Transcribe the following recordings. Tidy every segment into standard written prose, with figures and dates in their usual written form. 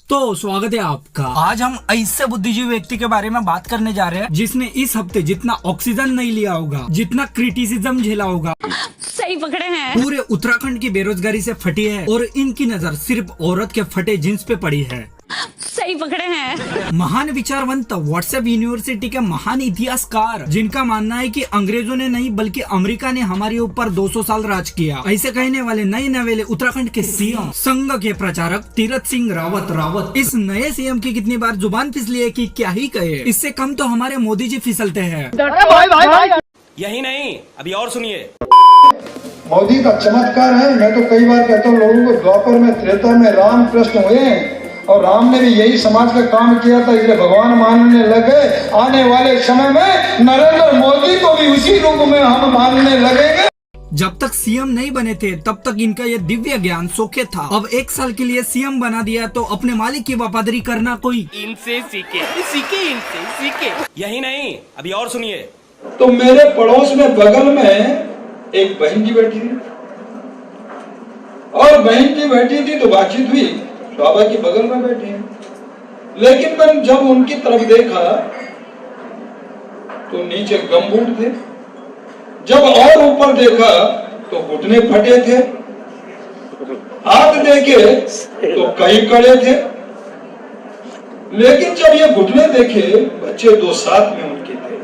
तो स्वागत है आपका। आज हम ऐसे बुद्धिजीवी व्यक्ति के बारे में बात करने जा रहे हैं जिसने इस हफ्ते जितना ऑक्सीजन नहीं लिया होगा, जितना क्रिटिसिज्म झेला होगा। सही पकड़े हैं। पूरे उत्तराखंड की बेरोजगारी से फटी है और इनकी नजर सिर्फ औरत के फटे जींस पे पड़ी है। सही पकड़े हैं। महान विचारवंत, व्हाट्सएप यूनिवर्सिटी के महान इतिहासकार, जिनका मानना है कि अंग्रेजों ने नहीं बल्कि अमेरिका ने हमारे ऊपर 200 साल राज किया, ऐसे कहने वाले नए नवेले उत्तराखंड के सीएम, संघ के प्रचारक तीरथ सिंह रावत इस नए सीएम की कितनी बार जुबान फिसली है कि क्या ही कहे। इससे कम तो हमारे मोदी जी फिसलते हैं। यही नहीं, अभी और सुनिए। मोदी का चमत्कार है। मैं तो कई बार कहता हूँ लोगों को, द्वापर में त्रेता में राम कृष्ण हुए और राम ने भी यही समाज का काम किया था, इसलिए भगवान मानने लगे। आने वाले समय में नरेंद्र मोदी को भी उसी रूप में हम मानने लगेंगे। जब तक सीएम नहीं बने थे तब तक इनका ये दिव्य ज्ञान सोखे था। अब 1 साल के लिए सीएम बना दिया तो अपने मालिक की वफादारी करना कोई इनसे सीखे। यही नहीं, अभी और सुनिए। तो मेरे पड़ोस में बगल में एक बहन जी बैठी थी और बहन जी बैठी थी तो बातचीत हुई, बाबा की बगल में बैठी है। लेकिन मैंने जब उनकी तरफ देखा तो नीचे गमबूट थे, जब और ऊपर देखा तो घुटने फटे थे, हाथ देखे तो कई कड़े थे। लेकिन जब ये घुटने देखे, बच्चे 2 साथ में उनके थे।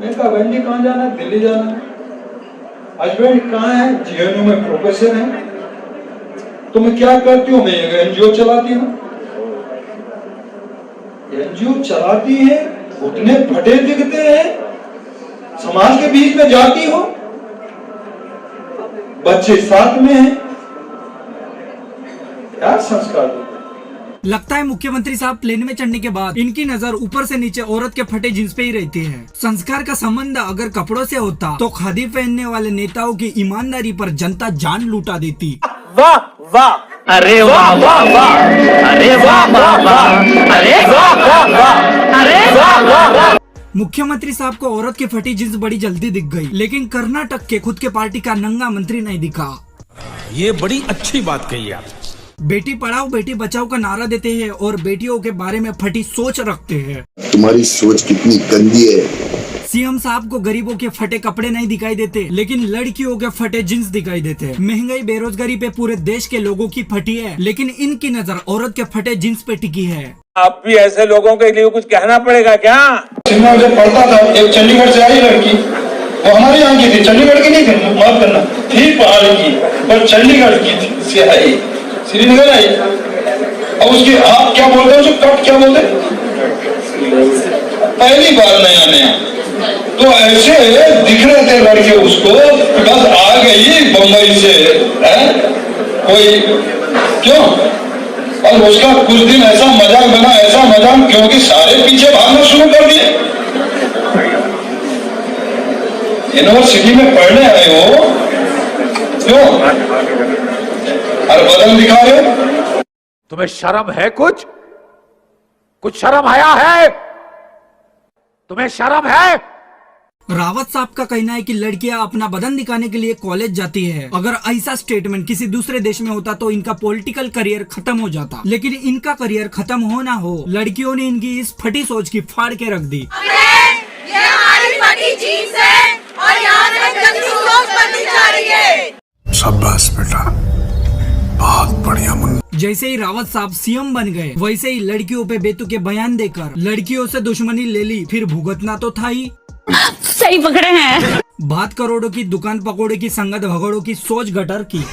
मैं कहा, बहन जी कहाँ जाना है? दिल्ली जाना है। हस्बैंड कहाँ है? जीएनयू में प्रोफेसर है। तो मैं क्या करती हूँ? मैं एनजीओ चलाती हूँ। एनजीओ चलाती है, घुटने फटे दिखते हैं, समाज के बीच में जाती हो, बच्चे साथ में हैं, क्या संस्कार दो? लगता है मुख्यमंत्री साहब प्लेन में चढ़ने के बाद इनकी नजर ऊपर से नीचे औरत के फटे जींस पे ही रहती है। संस्कार का संबंध अगर कपड़ों से होता तो खादी पहनने वाले नेताओं की ईमानदारी पर जनता जान लूटा देती। वाह वाह, अरे वाह वाह वाह, अरे वाह वाह वाह, अरे वाह वाह वाह, अरे वाह वाह वाह। मुख्यमंत्री साहब को औरत की फटी जींस बड़ी जल्दी दिख गई, लेकिन कर्नाटक के खुद के पार्टी का नंगा मंत्री नहीं दिखा। ये बड़ी अच्छी बात कही आप। बेटी पढ़ाओ बेटी बचाओ का नारा देते हैं और बेटियों के बारे में फटी सोच रखते हैं। तुम्हारी सोच कितनी गंदी है। सीएम साहब को गरीबों के फटे कपड़े नहीं दिखाई देते, लेकिन लड़कियों के फटे जींस दिखाई देते हैं। महंगाई बेरोजगारी पे पूरे देश के लोगों की फटी है, लेकिन इनकी नजर औरत के फटे जींस पे टिकी है। आप भी ऐसे लोगों के लिए कुछ कहना पड़ेगा क्या? शिमला में पढ़ता था, एक चंडीगढ़ से आई लड़की, वो हमारे यहाँ की थी, चंडीगढ़ की नहीं थी, माफ करना, थी पहाड़ की, पर चंडीगढ़ की थी, से आई, श्रीनगर आई। और उसके आप क्या बोलते हो, कट क्या बोलते, पहली बार नया तो ऐसे दिख रहे थे लड़के उसको, बस आ गई बम्बई से कोई, क्यों? और उसका कुछ दिन ऐसा मजाक बना, ऐसा मजाक, क्योंकि सारे पीछे भागना शुरू कर दिए। यूनिवर्सिटी में पढ़ने आए हो, क्यों? और बदल दिखा रहे। तुम्हें शर्म है? कुछ शर्म आया है? तुम्हें शर्म है? रावत साहब का कहना है कि लड़कियां अपना बदन दिखाने के लिए कॉलेज जाती है। अगर ऐसा स्टेटमेंट किसी दूसरे देश में होता तो इनका पॉलिटिकल करियर खत्म हो जाता, लेकिन इनका करियर खत्म हो ना हो, लड़कियों ने इनकी इस फटी सोच की फाड़ के रख दी। ये हमारी फटी जीन्स है और यहाँ पे गंदी सोच बनती जा रही है। शाबाश बेटा, बहुत बढ़िया मुन्ना। जैसे ही रावत साहब सीएम बन गए, वैसे ही लड़कियों पे बेतुके बयान देकर लड़कियों से दुश्मनी ले ली, फिर भुगतना तो था ही। सही पकड़े हैं। बात करोड़ों की, दुकान पकोड़े की, संगत भगोड़ों की, सोच गटर की।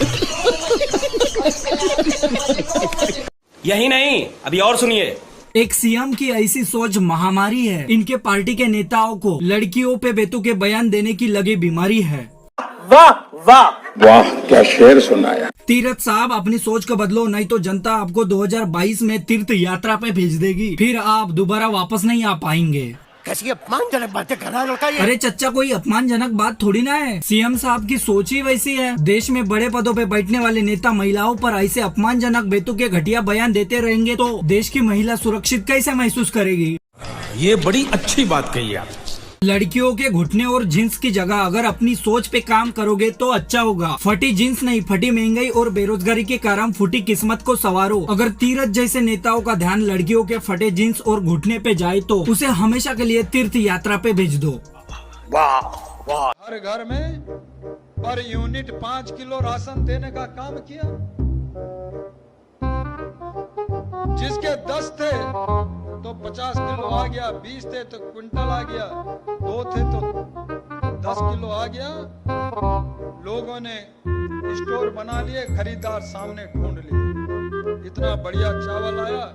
यही नहीं, अभी और सुनिए। एक सीएम की ऐसी सोच महामारी है। इनके पार्टी के नेताओं को लड़कियों पे बेतुके बयान देने की लगी बीमारी है। वाह वाह वाह, क्या शेर सुनाया। तीरथ साहब अपनी सोच को बदलो, नहीं तो जनता आपको 2022 में तीर्थ यात्रा पे भेज देगी, फिर आप दोबारा वापस नहीं आ पाएंगे। कैसी अपमानजनक बातें कर रहा है लड़का ये। अरे चच्चा, कोई अपमानजनक बात थोड़ी ना है। सीएम साहब की सोच ही वैसी है। देश में बड़े पदों पे बैठने वाले नेता महिलाओं पर ऐसे अपमानजनक बेतुके घटिया बयान देते रहेंगे तो देश की महिला सुरक्षित कैसे महसूस करेगी? ये बड़ी अच्छी बात कही आप। लड़कियों के घुटने और जींस की जगह अगर अपनी सोच पे काम करोगे तो अच्छा होगा। फटी जींस नहीं, फटी महंगाई और बेरोजगारी के कारण फूटी किस्मत को संवारो। अगर तीरथ जैसे नेताओं का ध्यान लड़कियों के फटे जींस और घुटने पे जाए तो उसे हमेशा के लिए तीर्थ यात्रा पे भेज दो। हर घर में पर यूनिट 5 किलो राशन देने का काम किया। जिसके 10 थे तो 50 किलो आ गया, 20 थे तो क्विंटल आ गया, 2 थे तो 10 किलो आ गया। लोगों ने स्टोर बना लिए, खरीदार सामने ढूंढ लिए। इतना बढ़िया चावल आया,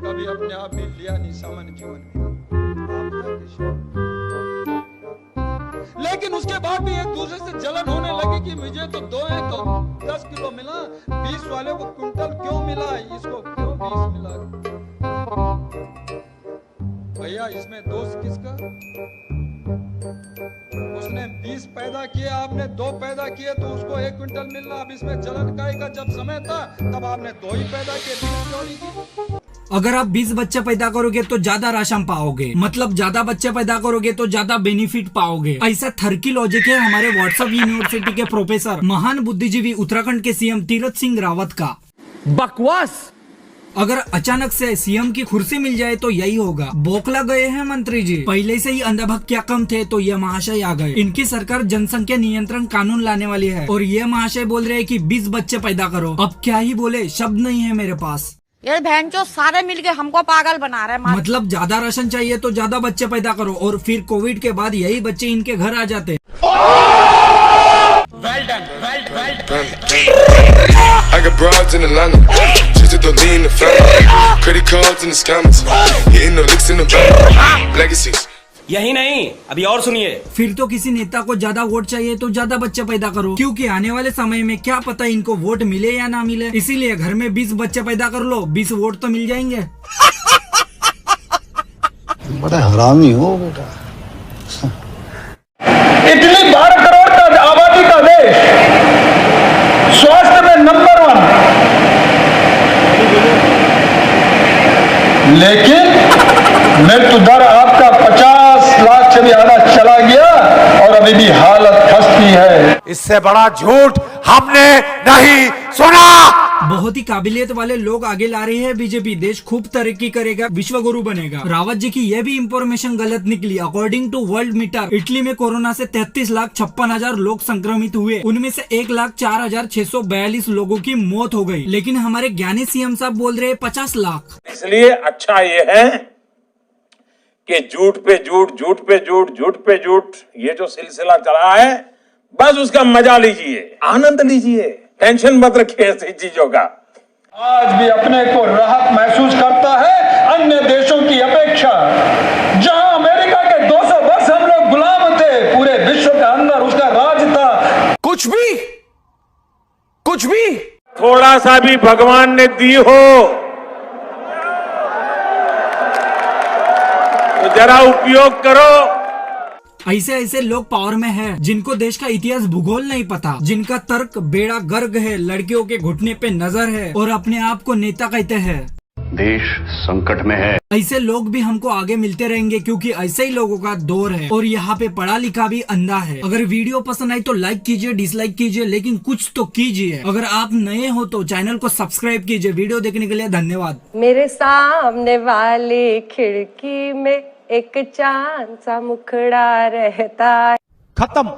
कभी अपने आप भी लिया नहीं सामान्य जीवन में। लेकिन उसके बाद भी एक दूसरे से जलन होने लगी कि मुझे तो 2 है तो 10 किलो मिला, 20 वाले को क्विंटल क्यों मिला, इसको क्यों 20 मिला। भैया इसमें दोष किसका? उसने 20 पैदा किए, आपने 2 पैदा किए तो उसको 1 क्विंटल मिलना। अब इसमें जलन का जब समय था तब आपने 2 ही पैदा किए, 20 क्यों नहीं किए? अगर आप 20 बच्चे पैदा करोगे तो ज्यादा राशन पाओगे, मतलब ज्यादा बच्चे पैदा करोगे तो ज्यादा बेनिफिट पाओगे। ऐसा थर्की लॉजिक है हमारे व्हाट्सएप यूनिवर्सिटी के प्रोफेसर महान बुद्धिजीवी उत्तराखंड के सीएम तीरथ सिंह रावत का। बकवास। अगर अचानक से सीएम की कुर्सी मिल जाए तो यही होगा। बौखला गए हैं मंत्री जी, पहले से ही अंधाभक्त क्या कम थे तो ये महाशय आ गए। इनकी सरकार जनसंख्या नियंत्रण कानून लाने वाली है और ये महाशय बोल रहे हैं कि 20 बच्चे पैदा करो। अब क्या ही बोले, शब्द नहीं है मेरे पास। ये बहन जो सारे मिलके हमको पागल बना रहे हैं। मतलब ज्यादा राशन चाहिए तो ज्यादा बच्चे पैदा करो और फिर कोविड के बाद यही बच्चे इनके घर आ जाते। I got broads in Atlanta, just to lean the family, credit cards and the scammers, hitting the licks in the bank, legacies. यही नहीं, अभी और सुनिए। फिर तो किसी नेता को ज्यादा वोट चाहिए तो ज्यादा बच्चे पैदा करो, क्योंकि आने वाले समय में क्या पता इनको वोट मिले या ना मिले। इसीलिए घर में 20 बच्चे पैदा कर लो, 20 वोट तो मिल जाएंगे। बड़ा हरामी हो बेटा। इटली 12 करोड़ का आबादी का देश, स्वास्थ्य में नंबर 1, लेकिन मृत्यु दर आपका 50 लाख से भी ज्यादा चला गया और अभी भी हालत खस्ती है। इससे बड़ा झूठ हमने नहीं सुना। बहुत ही काबिलियत वाले लोग आगे ला रही है बीजेपी, देश खूब तरक्की करेगा, विश्व गुरु बनेगा। रावत जी की यह भी इंफॉर्मेशन गलत निकली। According to Worldometer, Italy में कोरोना से 33,56,000 लोग संक्रमित हुए, उनमें से 1,04,642 लोगों की मौत हो गई। लेकिन हमारे ज्ञानी सीएम साहब बोल रहे हैं 50 लाख। इसलिए अच्छा ये है कि झूठ पे झूठ, झूठ पे झूठ, झूठ पे झूठ, ये जो सिलसिला चला है बस उसका मजा लीजिए, आनंद लीजिए, टेंशन मत रखिए ऐसी चीजों का। आज भी अपने को राहत महसूस करता है अन्य देशों की अपेक्षा। जहां अमेरिका के 200 वर्ष हम लोग गुलाम थे, पूरे विश्व के अंदर उसका राज था। कुछ भी थोड़ा सा भी भगवान ने दी हो तो जरा उपयोग करो। ऐसे ऐसे लोग पावर में हैं, जिनको देश का इतिहास भूगोल नहीं पता, जिनका तर्क बेड़ा गर्क है, लड़कियों के घुटने पे नजर है और अपने आप को नेता कहते हैं। देश संकट में है। ऐसे लोग भी हमको आगे मिलते रहेंगे, क्योंकि ऐसे ही लोगों का दौर है और यहाँ पे पढ़ा लिखा भी अंधा है। अगर वीडियो पसंद आई तो लाइक कीजिए, डिसलाइक कीजिए, लेकिन कुछ तो कीजिए। अगर आप नए हो तो चैनल को सब्सक्राइब कीजिए। वीडियो देखने के लिए धन्यवाद। मेरे सामने वाली खिड़की में एक चांद सा मुखड़ा रहता है। खत्म।